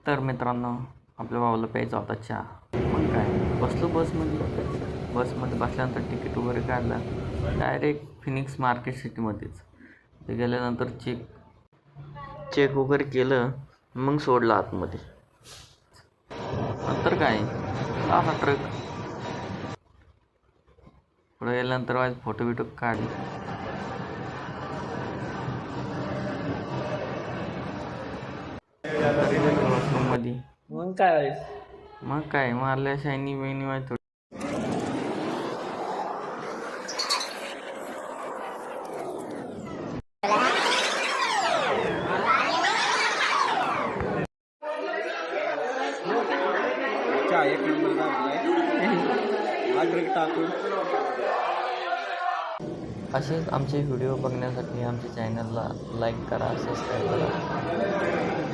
तर मित्रांनो, आपल्या भावाला प्यायचा होता चहा. मग काय, बसलो बसमध्ये बसल्यानंतर तिकीट वगैरे काढलं. डायरेक्ट फिनिक्स मार्केट सिटीमध्येच ते गेल्यानंतर चेक वगैरे केलं. मग सोडलं आतमध्ये. नंतर काय, असा ट्रक पुढे गेल्यानंतर वाईज फोटो बिटो काढले. मध्ये मग काय मारल्या शायनी बहिणी माहिती. एक नंबर टाकून असेच आमचे व्हिडिओ बघण्यासाठी आमच्या चॅनलला लाईक करा, सबस्क्राईब करा.